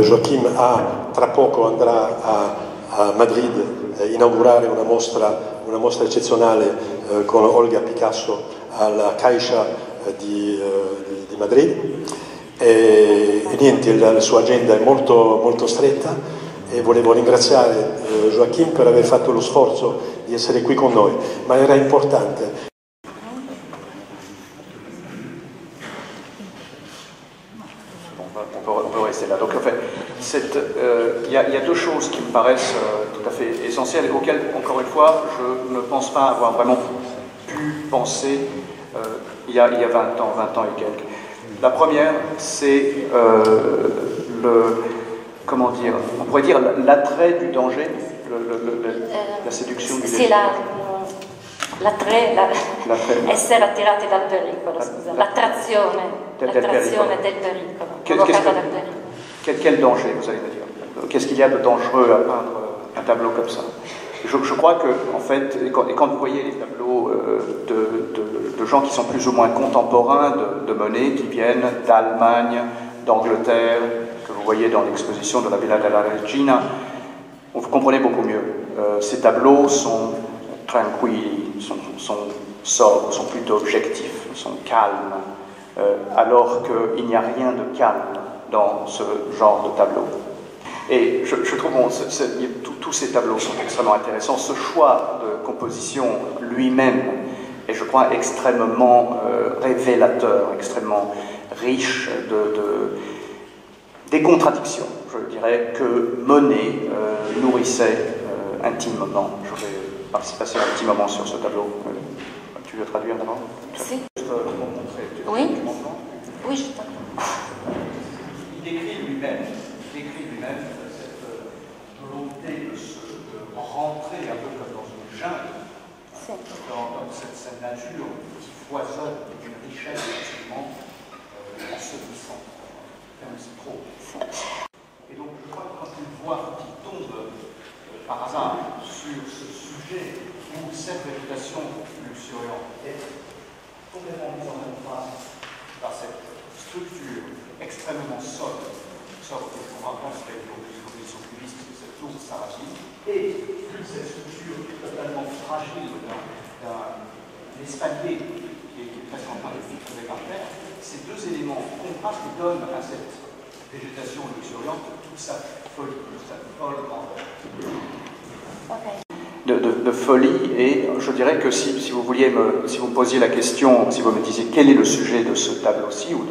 Joachim tra poco andrà a Madrid a inaugurare una mostra eccezionale con Olga Picasso alla Caixa di Madrid e niente, la sua agenda è molto stretta e volevo ringraziare Joachim per aver fatto lo sforzo di essere qui con noi, ma era importante. On peut rester là. Donc en fait, il y a deux choses qui me paraissent tout à fait essentielles et auxquelles, encore une fois, je ne pense pas avoir vraiment pu penser il y a 20 ans et quelques. La première, c'est comment dire, on pourrait dire l'attrait du danger, la séduction du danger. Essere attirati dal pericolo, scusa, l'attrazione del pericolo. Quel danger, vous allez me dire? Qu'est-ce qu'il y a de dangereux à peindre un tableau comme ça? Je crois que, en fait, et quand vous voyez les tableaux de gens qui sont plus ou moins contemporains de Monet, qui viennent d'Allemagne, d'Angleterre, que vous voyez dans l'exposition de la Villa della Regina, vous comprenez beaucoup mieux. Ces tableaux sont tranquilles, sont sobres, sont plutôt objectifs, sont calmes, alors qu'il n'y a rien de calme dans ce genre de tableau. Et je trouve tous ces tableaux sont extrêmement intéressants. Ce choix de composition lui-même est, je crois, extrêmement révélateur, extrêmement riche des contradictions, je dirais, que Monet nourrissait intimement. Je vais passer un petit moment sur ce tableau. Tu veux traduire d'abord? Si. Oui. Oui, je t'en Il décrit lui-même cette volonté de rentrer un peu comme dans une jungle, dans cette nature qui foisonne d'une richesse absolument assourdissante. C'est trop. Et donc je crois que quand il voit qu'il tombe par hasard sur ce sujet où cette réputation luxuriante est complètement mise en face par cette structure extrêmement sobre que je vous raconte, c'est une composition cubiste de cette tour sarrasine, et cette structure totalement fragile d'un espalier qui est presque en train de filtrer par terre. Ces deux éléments contrastent et donnent à cette végétation luxuriante toute sa folie, toute sa folle grandeur. De folie, et je dirais que si vous me posiez la question, si vous me disiez quel est le sujet de ce tableau-ci, ou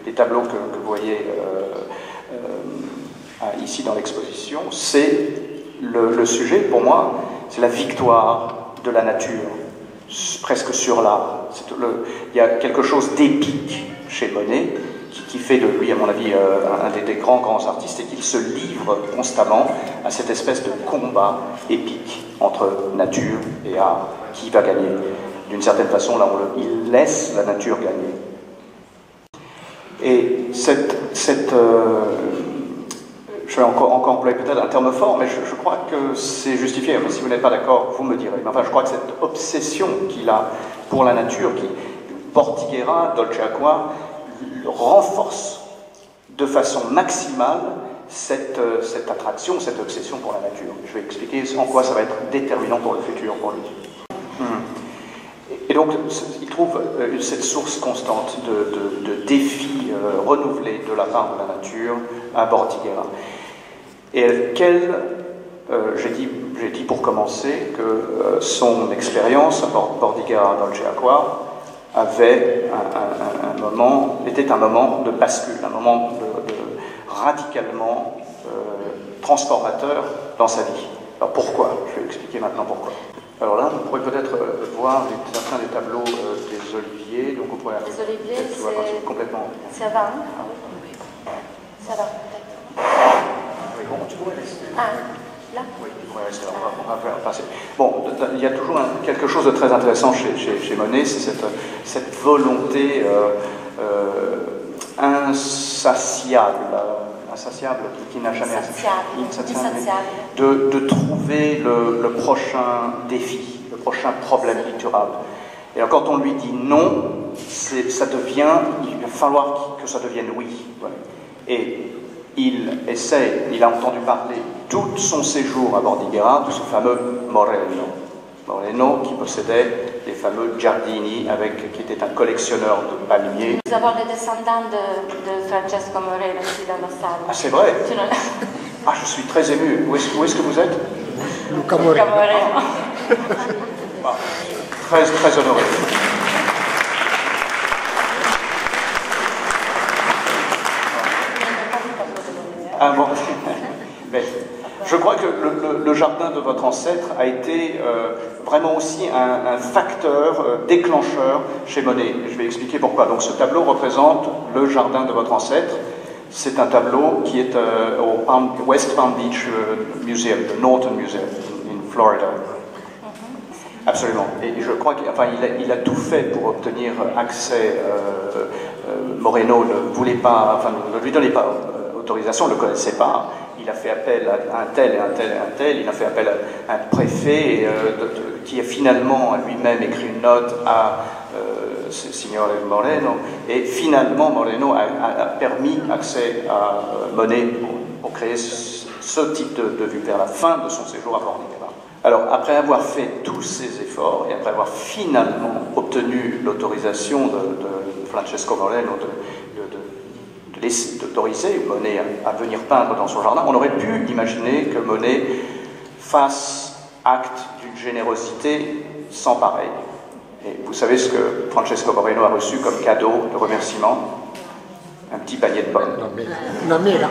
des tableaux que vous voyez ici dans l'exposition, c'est le sujet, pour moi, c'est la victoire de la nature, presque sur l'art. Il y a quelque chose d'épique chez Monet, qui fait de lui, à mon avis, un des grands artistes, et qu'il se livre constamment à cette espèce de combat épique entre nature et art. Qui va gagner? D'une certaine façon, là, il laisse la nature gagner. Et je vais encore employer peut-être un terme fort, mais je crois que c'est justifié. Si vous n'êtes pas d'accord, vous me direz. Mais enfin, je crois que cette obsession qu'il a pour la nature, qui Bordighera, Dolce Acqua, renforce de façon maximale cette attraction, cette obsession pour la nature. Je vais expliquer en quoi ça va être déterminant pour le futur, pour lui. Et donc, il trouve cette source constante de défis renouvelés de la part de la nature à Bordighera. Et j'ai dit pour commencer que son expérience à Bordighera Dolce Acqua était un moment de bascule, un moment radicalement transformateur dans sa vie. Alors pourquoi? Je vais expliquer maintenant pourquoi. Alors là, vous pourrez peut-être voir certains des tableaux des Oliviers, donc on pourrait les Oliviers, c'est complètement... Ça va, hein? Ça va peut-être. Oui, bon, tu pourrais rester. Ah, là? Oui, tu pourrais rester, on va faire passer. Bon, il y a toujours quelque chose de très intéressant chez Monet, c'est cette volonté insatiable qui n'a jamais de trouver le prochain défi, le prochain problème pictural. Et alors quand on lui dit non, il va falloir que ça devienne oui. Voilà. Et il a entendu parler tout son séjour à Bordighera de ce fameux Moreno. Moreno qui possédait les fameux giardini, qui était un collectionneur de palmiers. Nous avons des descendants de Francesco Moreno ici dans la salle. Ah, c'est vrai? Ah, je suis très ému. Où est-ce que vous êtes? Luca Moreno. Ah, très honoré. Ah bon. Mais je crois que le jardin de votre ancêtre a été vraiment aussi un facteur déclencheur chez Monet. Je vais expliquer pourquoi. Donc ce tableau représente le jardin de votre ancêtre. C'est un tableau qui est au West Palm Beach Museum, le Norton Museum, in Florida. Absolument. Et je crois qu'il a tout fait pour obtenir accès. Moreno ne voulait pas, ne lui donnait pas autorisation, ne le connaissait pas. Il a fait appel à un tel et un tel et un tel. Il a fait appel à un préfet qui a finalement lui-même écrit une note à Signore Moreno. Et finalement, Moreno a permis accès à Monet pour créer ce type de vue vers la fin de son séjour à Bordighera. Alors, après avoir fait tous ces efforts et après avoir finalement obtenu l'autorisation de Francesco Moreno d'autoriser Monet à venir peindre dans son jardin, on aurait pu imaginer que Monet fasse acte d'une générosité sans pareil. Et vous savez ce que Francesco Moreno a reçu comme cadeau de remerciement? Un petit panier de pommes. Una mela.